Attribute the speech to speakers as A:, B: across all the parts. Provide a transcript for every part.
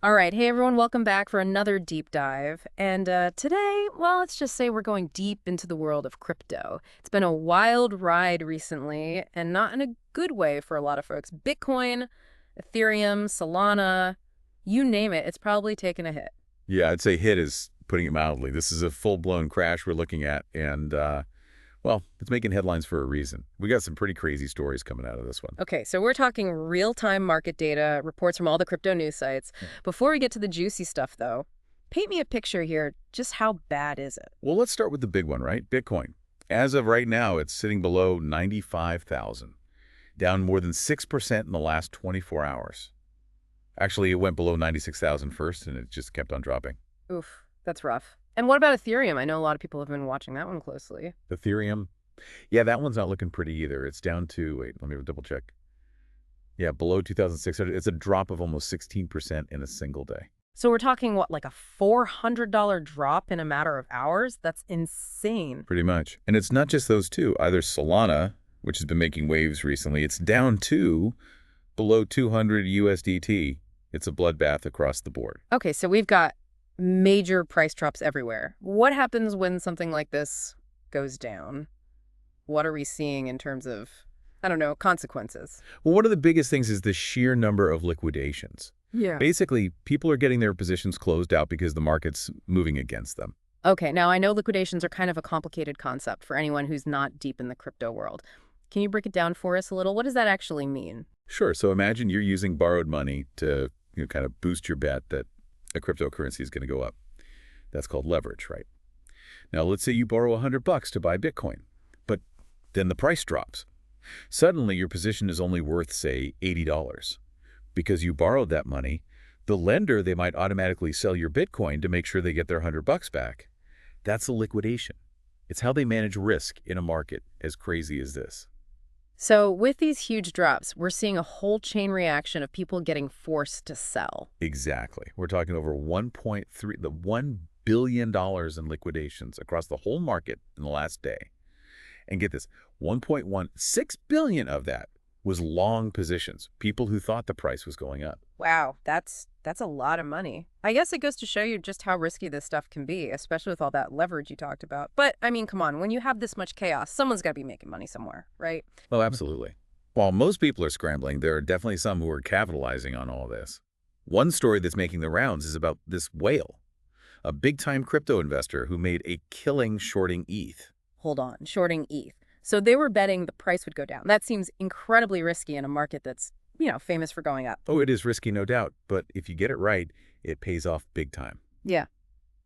A: All right. Hey, everyone. Welcome back for another deep dive. And today, well, let's just say we're going deep into the world of crypto. It's been a wild ride recently, and not in a good way for a lot of folks. Bitcoin, Ethereum, Solana, you name it, it's probably taken a hit.
B: Yeah, I'd say hit is putting it mildly. This is a full-blown crash we're looking at, and, well, it's making headlines for a reason. We got some pretty crazy stories coming out of this one.
A: Okay, so we're talking real-time market data, reports from all the crypto news sites. Before we get to the juicy stuff, though, paint me a picture here. Just how bad is it?
B: Well, let's start with the big one, right? Bitcoin. As of right now, it's sitting below 95,000, down more than 6% in the last 24 hours. Actually, it went below 96,000 first, and it just kept on dropping.
A: Oof, that's rough. And what about Ethereum? I know a lot of people have been watching that one closely.
B: Ethereum, yeah, that one's not looking pretty either. It's down to, wait, let me double check. Yeah, below 2,600. It's a drop of almost 16% in a single day.
A: So we're talking, what, like a $400 drop in a matter of hours? That's insane.
B: Pretty much. And it's not just those two. Either Solana, which has been making waves recently, it's down to below 200 USDT. It's a bloodbath across the board.
A: Okay, so we've got major price drops everywhere. What happens when something like this goes down? What are we seeing in terms of, I don't know, consequences?
B: Well, one of the biggest things is the sheer number of liquidations.
A: Yeah.
B: Basically, people are getting their positions closed out because the market's moving against them.
A: Okay, now I know liquidations are kind of a complicated concept for anyone who's not deep in the crypto world. Can you break it down for us a little? What does that actually mean?
B: Sure, so imagine you're using borrowed money to kind of boost your bet that a cryptocurrency is going to go up. That's called leverage, right? Now, let's say you borrow $100 to buy Bitcoin, but then the price drops. Suddenly, your position is only worth, say, $80. Because you borrowed that money, the lender, they might automatically sell your Bitcoin to make sure they get their $100 back. That's a liquidation. It's how they manage risk in a market as crazy as this.
A: So with these huge drops, we're seeing a whole chain reaction of people getting forced to sell.
B: Exactly. We're talking over 1.3, the $1 billion in liquidations across the whole market in the last day. And get this, 1.16 billion of that was long positions, people who thought the price was going up.
A: Wow, that's a lot of money. I guess it goes to show you just how risky this stuff can be, especially with all that leverage you talked about. But, I mean, come on, when you have this much chaos, someone's got to be making money somewhere, right?
B: Oh, absolutely. While most people are scrambling, there are definitely some who are capitalizing on all this. One story that's making the rounds is about this whale, a big-time crypto investor who made a killing shorting ETH.
A: Hold on, shorting ETH. So they were betting the price would go down. That seems incredibly risky in a market that's, famous for going up.
B: Oh, it is risky, no doubt, but if you get it right, it pays off big time.
A: Yeah.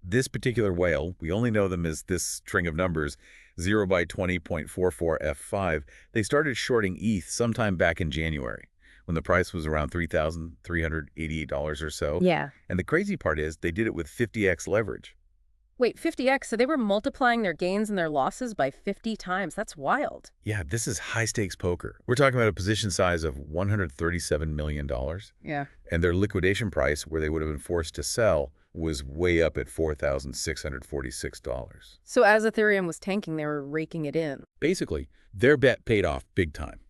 B: This particular whale, we only know them as this string of numbers, 0 by 20.44 F5. They started shorting ETH sometime back in January when the price was around $3,388 or so.
A: Yeah.
B: And the crazy part is they did it with 50x leverage.
A: Wait, 50x, so they were multiplying their gains and their losses by 50 times. That's wild.
B: Yeah, this is high-stakes poker. We're talking about a position size of $137 million.
A: Yeah.
B: And their liquidation price, where they would have been forced to sell, was way up at $4,646.
A: So as Ethereum was tanking, they were raking it in.
B: Basically, their bet paid off big time.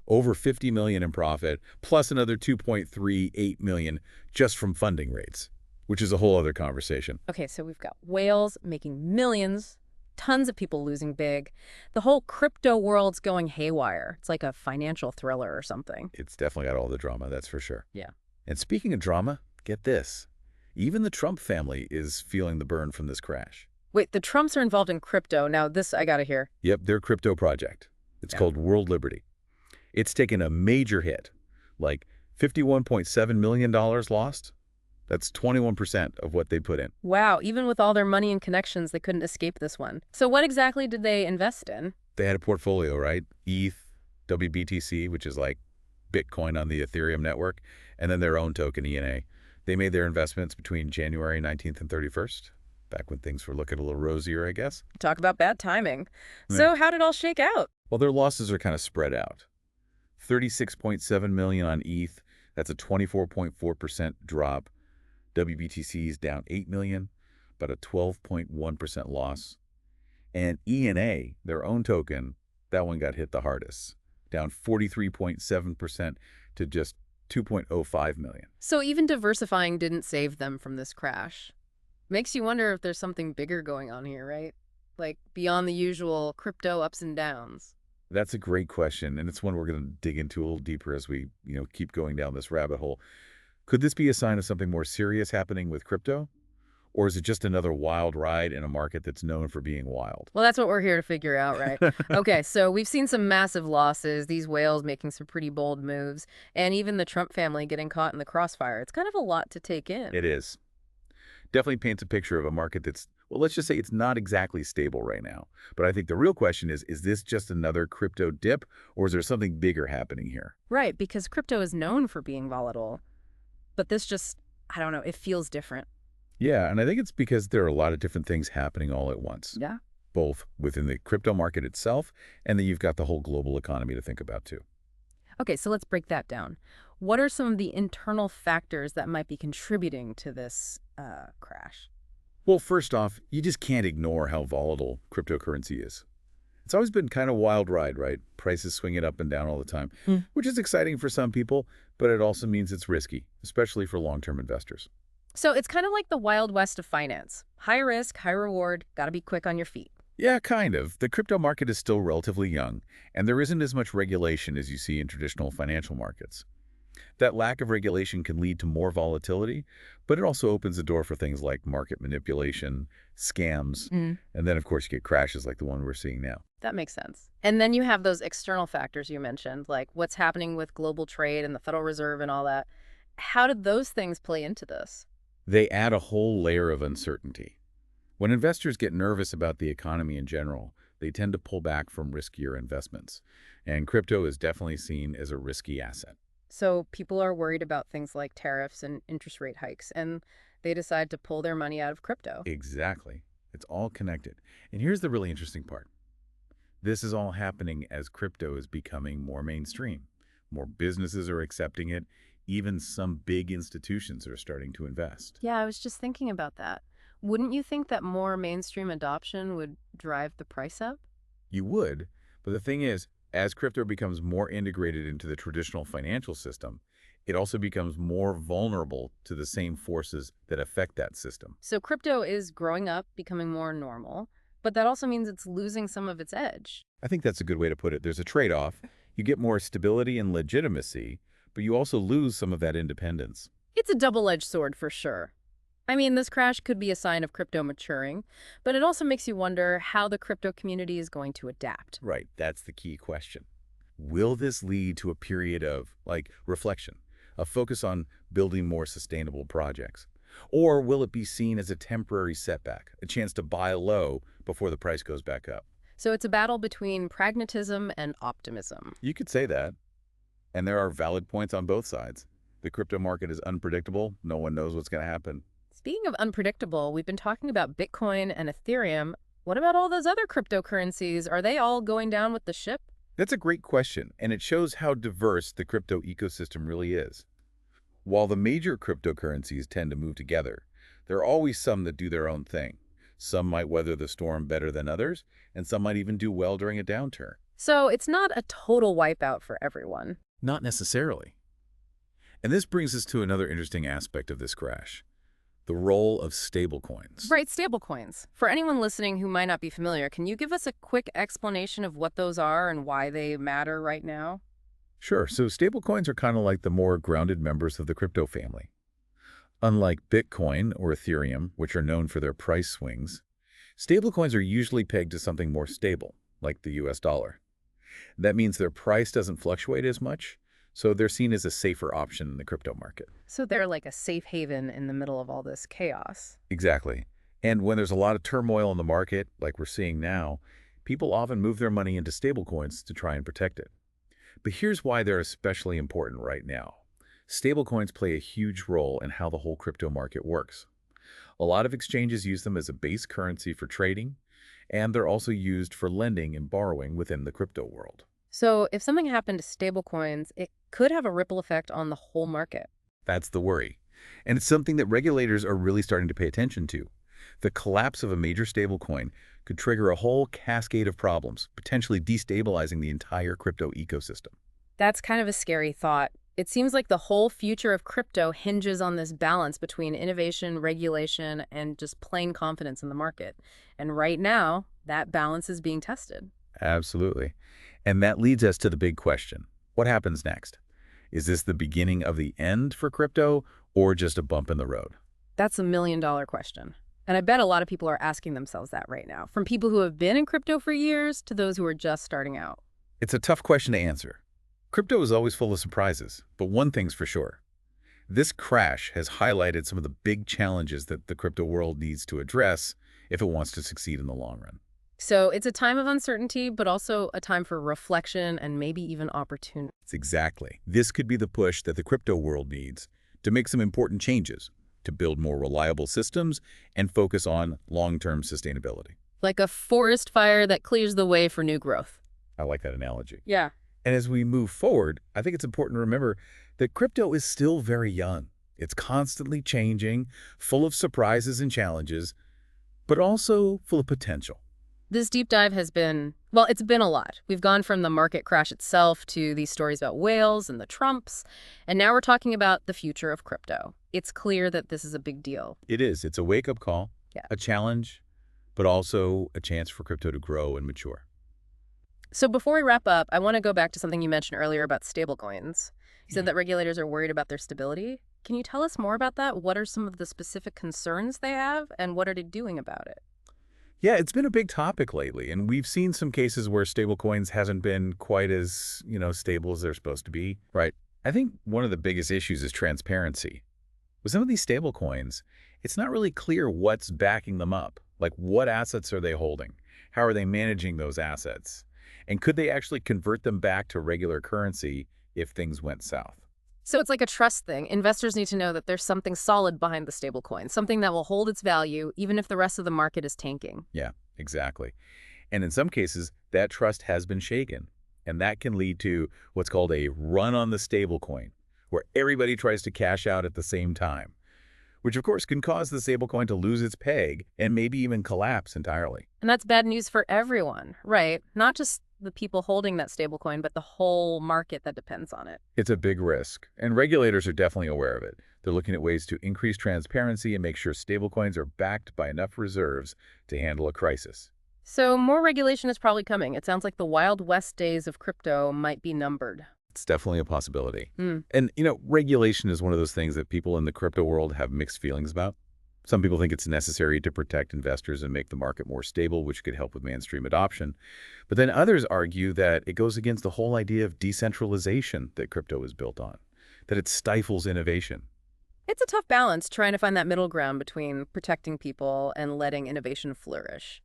B: Over $50 million in profit, plus another $2.38 million just from funding rates, which is a whole other conversation.
A: Okay, so we've got whales making millions, tons of people losing big. The whole crypto world's going haywire. It's like a financial thriller or something.
B: It's definitely got all the drama, that's for sure.
A: Yeah.
B: And speaking of drama, get this. Even the Trump family is feeling the burn from this crash.
A: Wait, the Trumps are involved in crypto. Now this I gotta hear.
B: Yep, their crypto project. It's called World Liberty. It's taken a major hit, like $51.7 million lost. That's 21% of what they put in.
A: Wow, even with all their money and connections, they couldn't escape this one. So what exactly did they invest in?
B: They had a portfolio, right? ETH, WBTC, which is like Bitcoin on the Ethereum network, and then their own token, ENA. They made their investments between January 19th and 31st, back when things were looking a little rosier, I guess.
A: Talk about bad timing. So how did it all shake out?
B: Well, their losses are kind of spread out. 36.7 million on ETH. That's a 24.4% drop. WBTC is down 8 million, but a 12.1% loss. And ENA, their own token, that one got hit the hardest, down 43.7% to just 2.05 million.
A: So even diversifying didn't save them from this crash. Makes you wonder if there's something bigger going on here, right? Like beyond the usual crypto ups and downs.
B: That's a great question, and it's one we're going to dig into a little deeper as we, keep going down this rabbit hole. Could this be a sign of something more serious happening with crypto? Or is it just another wild ride in a market that's known for being wild?
A: Well, that's what we're here to figure out, right? Okay, so we've seen some massive losses, these whales making some pretty bold moves, and even the Trump family getting caught in the crossfire. It's kind of a lot to take in.
B: It is. Definitely paints a picture of a market that's, well, let's just say it's not exactly stable right now. But I think the real question is this just another crypto dip, or is there something bigger happening here?
A: Right, because crypto is known for being volatile. But this just, I don't know, it feels different.
B: Yeah, and I think it's because there are a lot of different things happening all at once,
A: Yeah.
B: both within the crypto market itself, and then you've got the whole global economy to think about too.
A: Okay, so let's break that down. What are some of the internal factors that might be contributing to this crash?
B: Well, first off, you just can't ignore how volatile cryptocurrency is. It's always been kind of wild ride, right? Prices swinging up and down all the time,
A: Hmm.
B: which is exciting for some people, but it also means it's risky, especially for long-term investors.
A: So it's kind of like the Wild West of finance. High risk, high reward, gotta be quick on your feet.
B: Yeah, kind of. The crypto market is still relatively young, and there isn't as much regulation as you see in traditional financial markets. That lack of regulation can lead to more volatility, but it also opens the door for things like market manipulation, scams,
A: Mm.
B: and then, of course, you get crashes like the one we're seeing now.
A: That makes sense. And then you have those external factors you mentioned, like what's happening with global trade and the Federal Reserve and all that. How did those things play into this?
B: They add a whole layer of uncertainty. When investors get nervous about the economy in general, they tend to pull back from riskier investments, and crypto is definitely seen as a risky asset.
A: So people are worried about things like tariffs and interest rate hikes, and they decide to pull their money out of crypto.
B: Exactly. It's all connected. And here's the really interesting part. This is all happening as crypto is becoming more mainstream. More businesses are accepting it. Even some big institutions are starting to invest.
A: Yeah, I was just thinking about that. Wouldn't you think that more mainstream adoption would drive the price up?
B: You would, but the thing is, as crypto becomes more integrated into the traditional financial system, it also becomes more vulnerable to the same forces that affect that system.
A: So crypto is growing up, becoming more normal, but that also means it's losing some of its edge.
B: I think that's a good way to put it. There's a trade-off. You get more stability and legitimacy, but you also lose some of that independence.
A: It's a double-edged sword for sure. I mean, this crash could be a sign of crypto maturing, but it also makes you wonder how the crypto community is going to adapt.
B: Right, that's the key question. Will this lead to a period of, reflection, a focus on building more sustainable projects? Or will it be seen as a temporary setback, a chance to buy low before the price goes back up?
A: So it's a battle between pragmatism and optimism.
B: You could say that. And there are valid points on both sides. The crypto market is unpredictable. No one knows what's going to happen.
A: Speaking of unpredictable, we've been talking about Bitcoin and Ethereum. What about all those other cryptocurrencies? Are they all going down with the ship?
B: That's a great question, and it shows how diverse the crypto ecosystem really is. While the major cryptocurrencies tend to move together, there are always some that do their own thing. Some might weather the storm better than others, and some might even do well during a downturn.
A: So it's not a total wipeout for everyone.
B: Not necessarily. And this brings us to another interesting aspect of this crash, the role of stablecoins.
A: Right, stablecoins. For anyone listening who might not be familiar, can you give us a quick explanation of what those are and why they matter right now?
B: Sure, so stablecoins are kind of like the more grounded members of the crypto family. Unlike Bitcoin or Ethereum, which are known for their price swings, stablecoins are usually pegged to something more stable, like the US dollar. That means their price doesn't fluctuate as much, so they're seen as a safer option in the crypto market.
A: So they're like a safe haven in the middle of all this chaos.
B: Exactly. And when there's a lot of turmoil in the market, like we're seeing now, people often move their money into stablecoins to try and protect it. But here's why they're especially important right now. Stablecoins play a huge role in how the whole crypto market works. A lot of exchanges use them as a base currency for trading, and they're also used for lending and borrowing within the crypto world.
A: So if something happened to stablecoins, it could have a ripple effect on the whole market.
B: That's the worry. And it's something that regulators are really starting to pay attention to. The collapse of a major stablecoin could trigger a whole cascade of problems, potentially destabilizing the entire crypto ecosystem.
A: That's kind of a scary thought. It seems like the whole future of crypto hinges on this balance between innovation, regulation, and just plain confidence in the market. And right now, that balance is being tested.
B: Absolutely. And that leads us to the big question. What happens next? Is this the beginning of the end for crypto or just a bump in the road?
A: That's a $1 million question. And I bet a lot of people are asking themselves that right now, from people who have been in crypto for years to those who are just starting out.
B: It's a tough question to answer. Crypto is always full of surprises, but one thing's for sure. This crash has highlighted some of the big challenges that the crypto world needs to address if it wants to succeed in the long run.
A: So it's a time of uncertainty, but also a time for reflection and maybe even opportunity.
B: It's exactly. This could be the push that the crypto world needs to make some important changes, to build more reliable systems and focus on long-term sustainability.
A: Like a forest fire that clears the way for new growth.
B: I like that analogy.
A: Yeah.
B: And as we move forward, I think it's important to remember that crypto is still very young. It's constantly changing, full of surprises and challenges, but also full of potential.
A: This deep dive has been, well, it's been a lot. We've gone from the market crash itself to these stories about whales and the Trumps, and now we're talking about the future of crypto. It's clear that this is a big deal.
B: It is. It's a wake-up call,
A: Yeah.
B: a challenge, but also a chance for crypto to grow and mature.
A: So before we wrap up, I want to go back to something you mentioned earlier about stablecoins. You said that regulators are worried about their stability. Can you tell us more about that? What are some of the specific concerns they have, and what are they doing about it?
B: Yeah, it's been a big topic lately, and we've seen some cases where stablecoins hasn't been quite as, stable as they're supposed to be. Right. I think one of the biggest issues is transparency. With some of these stablecoins, it's not really clear what's backing them up. Like, what assets are they holding? How are they managing those assets? And could they actually convert them back to regular currency if things went south?
A: So it's like a trust thing. Investors need to know that there's something solid behind the stablecoin, something that will hold its value even if the rest of the market is tanking.
B: Yeah, exactly. And in some cases, that trust has been shaken. And that can lead to what's called a run on the stablecoin, where everybody tries to cash out at the same time, which of course can cause the stablecoin to lose its peg and maybe even collapse entirely.
A: And that's bad news for everyone, right? Not just the people holding that stablecoin, but the whole market that depends on it.
B: It's a big risk, and regulators are definitely aware of it. They're looking at ways to increase transparency and make sure stablecoins are backed by enough reserves to handle a crisis.
A: So more regulation is probably coming. It sounds like the Wild West days of crypto might be numbered.
B: It's definitely a possibility.
A: Hmm.
B: And, regulation is one of those things that people in the crypto world have mixed feelings about. Some people think it's necessary to protect investors and make the market more stable, which could help with mainstream adoption. But then others argue that it goes against the whole idea of decentralization that crypto is built on, that it stifles innovation.
A: It's a tough balance trying to find that middle ground between protecting people and letting innovation flourish.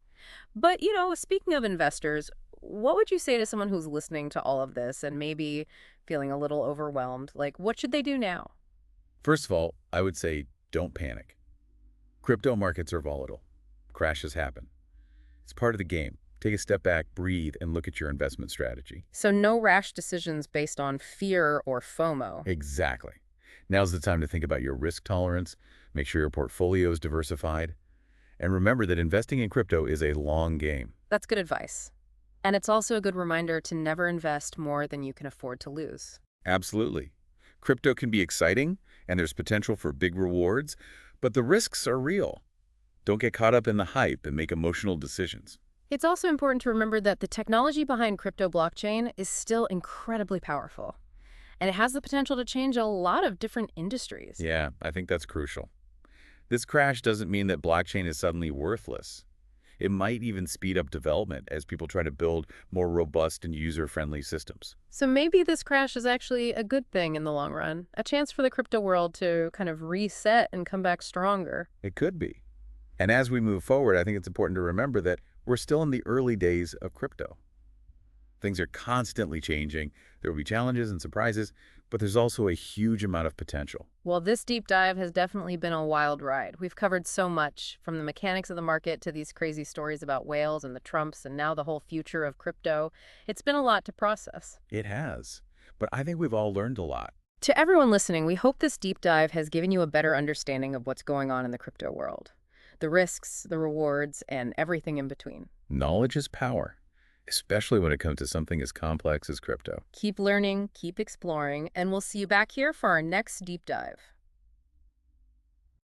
A: But, speaking of investors, what would you say to someone who's listening to all of this and maybe feeling a little overwhelmed? Like, what should they do now?
B: First of all, I would say don't panic. Crypto markets are volatile. Crashes happen. It's part of the game. Take a step back, breathe, and look at your investment strategy.
A: So no rash decisions based on fear or FOMO.
B: Exactly. Now's the time to think about your risk tolerance, make sure your portfolio is diversified, and remember that investing in crypto is a long game.
A: That's good advice. And it's also a good reminder to never invest more than you can afford to lose.
B: Absolutely. Crypto can be exciting, and there's potential for big rewards, but the risks are real. Don't get caught up in the hype and make emotional decisions.
A: It's also important to remember that the technology behind crypto blockchain is still incredibly powerful. And it has the potential to change a lot of different industries.
B: Yeah, I think that's crucial. This crash doesn't mean that blockchain is suddenly worthless. It might even speed up development as people try to build more robust and user-friendly systems.
A: So maybe this crash is actually a good thing in the long run, a chance for the crypto world to kind of reset and come back stronger.
B: It could be. And as we move forward, I think it's important to remember that we're still in the early days of crypto. Things are constantly changing. There will be challenges and surprises, but there's also a huge amount of potential.
A: Well, this deep dive has definitely been a wild ride. We've covered so much, from the mechanics of the market to these crazy stories about whales and the Trumps and now the whole future of crypto. It's been a lot to process.
B: It has. But I think we've all learned a lot.
A: To everyone listening, we hope this deep dive has given you a better understanding of what's going on in the crypto world. The risks, the rewards, and everything in between.
B: Knowledge is power. especially when it comes to something as complex as crypto.
A: Keep learning, keep exploring, and we'll see you back here for our next deep dive.